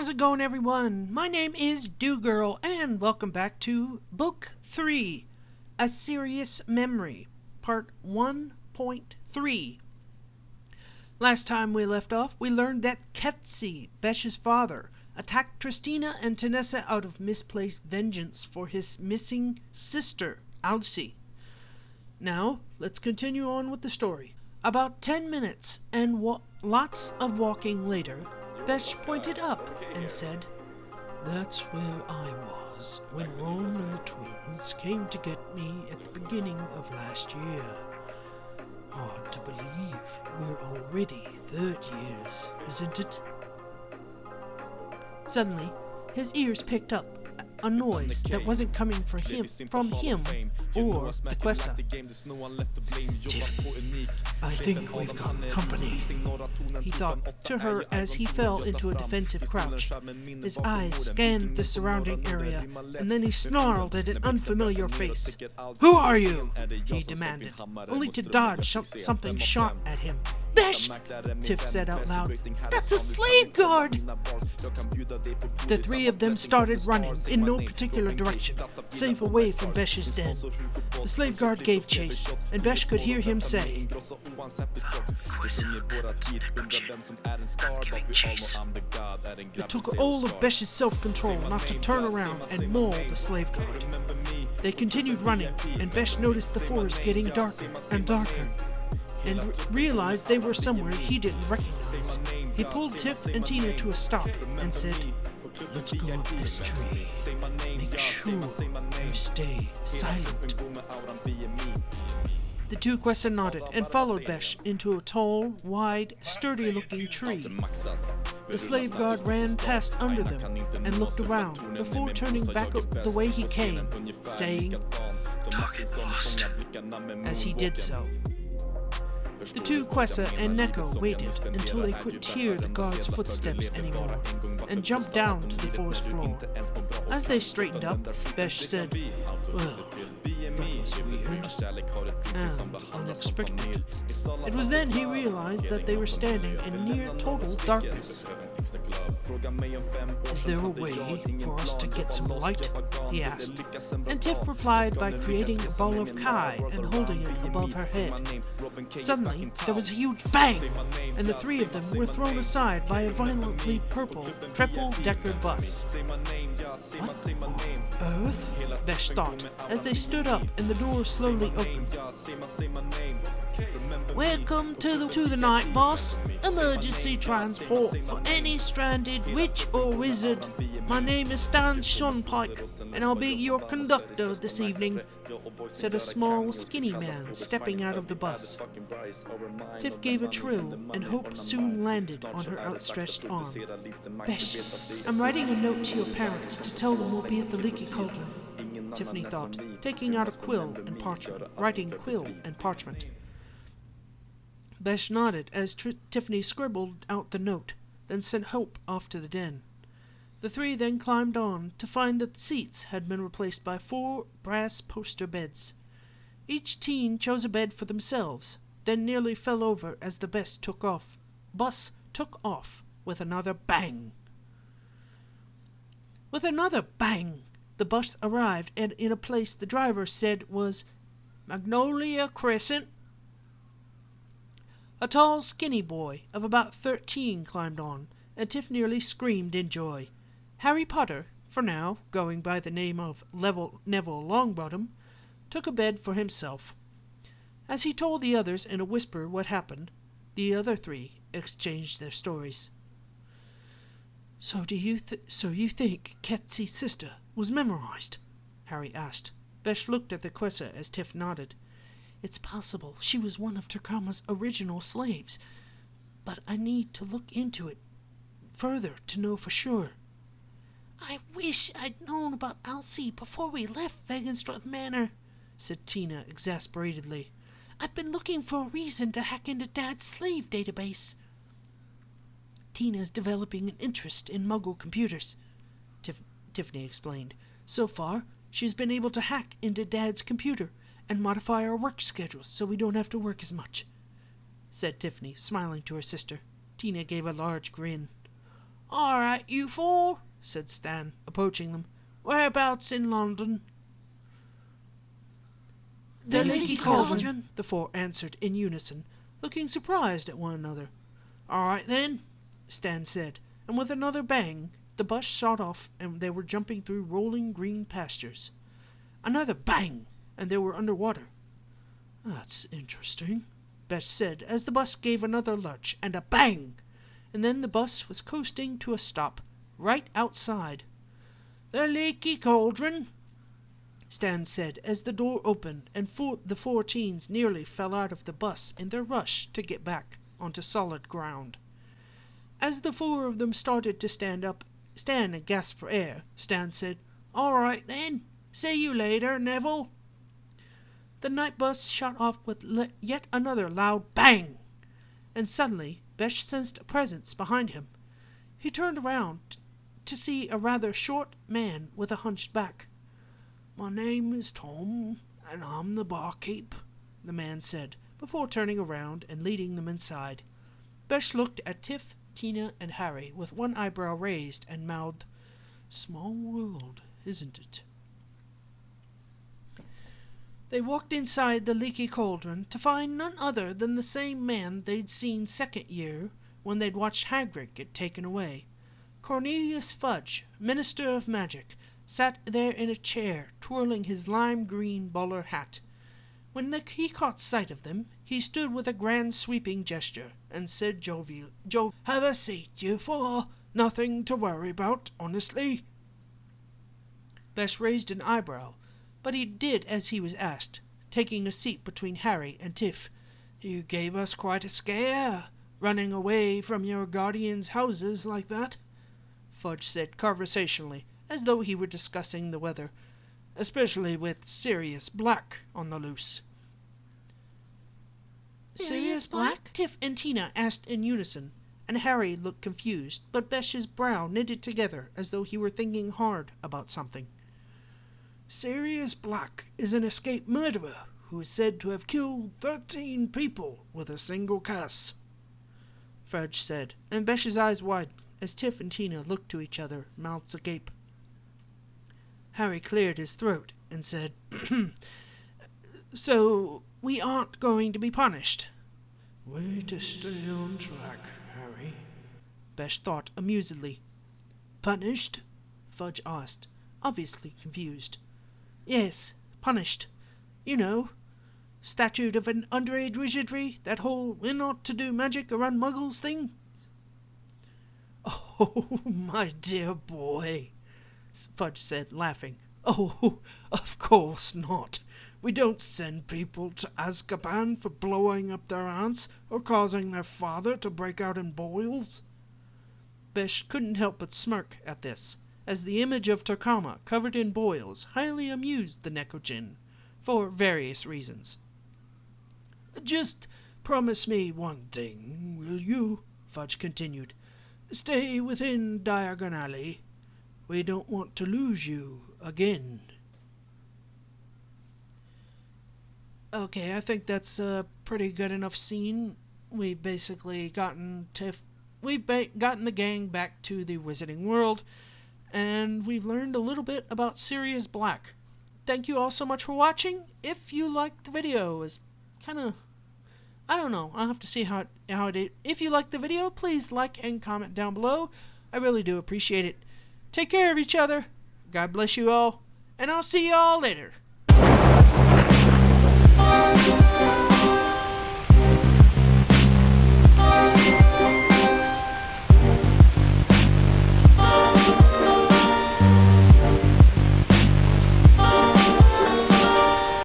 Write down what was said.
How's it going, everyone? My name is Dieugirl, and welcome back to Book 3, A Sirius Memory, Part 1.3. Last time we left off, we learned that Ketsi, Besh's father, attacked Tristina and Tanessa out of misplaced vengeance for his missing sister, Alcy. Now, let's continue on with the story. About 10 minutes and lots of walking later, Besh pointed up and said, "That's where I was when Ron and the twins came to get me at the beginning of last year. Hard to believe we're already 3rd years, isn't it?" Suddenly, his ears picked up a noise that wasn't coming from him or the Quessa. "I think we've got company," he thought to her as he fell into a defensive crouch. His eyes scanned the surrounding area, and then he snarled at an unfamiliar face. "Who are you?" he demanded, only to dodge something shot at him. "Besh!" Tiff said out loud. "That's a slave guard!" The three of them started running in no particular direction, save away from Besh's den. The slave guard gave chase, and Besh could hear him say, "Giving chase." It took all of Besh's self-control not to turn around and maul the slave guard. They continued running, and Besh noticed the forest getting darker and darker, and realized they were somewhere he didn't recognize. He pulled Tiff and Tina to a stop and said, "Let's go up this tree. Make sure you stay silent." The two Quessa nodded and followed Besh into a tall, wide, sturdy-looking tree. The slave guard ran past under them and looked around before turning back the way he came, saying, "Target lost," as he did so. The two Quessa and Neko waited until they couldn't hear the guard's footsteps anymore, and jumped down to the forest floor. As they straightened up, Besh said, "Well, that was weird and unexpected." It was then he realized that they were standing in near total darkness. "Is there a way for us to get some light?" he asked, and Tiff replied by creating a ball of Kai and holding it above her head. Suddenly, there was a huge bang, and the three of them were thrown aside by a violently purple triple-decker bus. "What on earth?" Besh thought, as they stood up and the door slowly opened. "Welcome to the night, boss. Emergency transport for any stranded witch or wizard. My name is Stan Shonpike, and I'll be your conductor this evening," said a small, skinny man stepping out of the bus. Tiff gave a trill, and hope soon landed on her outstretched arm. "Besh, I'm writing a note to your parents to tell them we'll be at the Leaky Cauldron," Tiffany thought, taking out a quill and parchment. Besh nodded as Tiffany scribbled out the note, then sent Hope off to the den. The three then climbed on to find that the seats had been replaced by 4 brass poster beds. Each teen chose a bed for themselves, then nearly fell over as the bus took off with another bang. With another bang, the bus arrived in a place the driver said was Magnolia Crescent. A tall, skinny boy of about 13 climbed on, and Tiff nearly screamed in joy. Harry Potter, for now going by the name of Neville Longbottom, took a bed for himself. As he told the others in a whisper what happened, the other three exchanged their stories. "So you think Ketsy's sister was memorized?" Harry asked. Besh looked at the Quessa as Tiff nodded. "It's possible she was one of Takama's original slaves, but I need to look into it further to know for sure." "I wish I'd known about Alcy before we left Veganstrath Manor," said Tina exasperatedly. "I've been looking for a reason to hack into Dad's slave database." "Tina's developing an interest in Muggle computers," Tiffany explained. "So far, she's been able to hack into Dad's computer and modify our work schedules so we don't have to work as much," said Tiffany, smiling to her sister. Tina gave a large grin. All right, you four, said Stan, approaching them. Whereabouts in London? The Leaky Cauldron, the four answered in unison, looking surprised at one another. All right then, Stan said, and with another bang, the bus shot off and they were jumping through rolling green pastures. Another bang, and they were underwater. That's interesting, Besh said as the bus gave another lurch and a bang, and then the bus was coasting to a stop, right outside. The Leaky Cauldron, Stan said as the door opened and the four teens nearly fell out of the bus in their rush to get back onto solid ground. As the four of them started to stand up and gasp for air, Stan said, All right then, see you later, Neville. The night bus shot off with yet another loud bang, and suddenly Besh sensed a presence behind him. He turned around to see a rather short man with a hunched back. My name is Tom, and I'm the barkeep, the man said, before turning around and leading them inside. Besh looked at Tiff, Tina, and Harry with one eyebrow raised and mouthed, Small world, isn't it? They walked inside the Leaky Cauldron to find none other than the same man they'd seen second year when they'd watched Hagrid get taken away. Cornelius Fudge, Minister of Magic, sat there in a chair, twirling his lime-green bowler hat. When he caught sight of them, he stood with a grand sweeping gesture, and said jovially, Have a seat, you four. Nothing to worry about, honestly. Besh raised an eyebrow, but he did as he was asked, taking a seat between Harry and Tiff. You gave us quite a scare, running away from your guardians' houses like that, Fudge said conversationally, as though he were discussing the weather, especially with Sirius Black on the loose. Sirius Black? Tiff and Tina asked in unison, and Harry looked confused, but Besh's brow knitted together as though he were thinking hard about something. Sirius Black is an escaped murderer who is said to have killed 13 people with a single curse, Fudge said, and Besh's eyes widened as Tiff and Tina looked to each other, mouths agape. Harry cleared his throat and said, So we aren't going to be punished? Way to stay on track, Harry, Besh thought amusedly. Punished? Fudge asked, obviously confused. Yes, punished. You know, statute of an underage wizardry, that whole we're not to do magic around muggles thing. Oh, my dear boy, Fudge said, laughing. Oh, of course not. We don't send people to Azkaban for blowing up their aunts or causing their father to break out in boils. Besh couldn't help but smirk at this, as the image of Turkama covered in boils highly amused the Necojin, for various reasons. Just promise me one thing, will you? Fudge continued. Stay within Diagon Alley. We don't want to lose you again. Okay, I think that's a pretty good enough scene. We've basically gotten the gang back to the Wizarding World, and we've learned a little bit about Sirius Black. Thank you all so much for watching. If you liked the video, it's kind of, I don't know, I'll have to see how it is. If you liked the video, please like and comment down below. I really do appreciate it. Take care of each other. God bless you all, and I'll see you all later.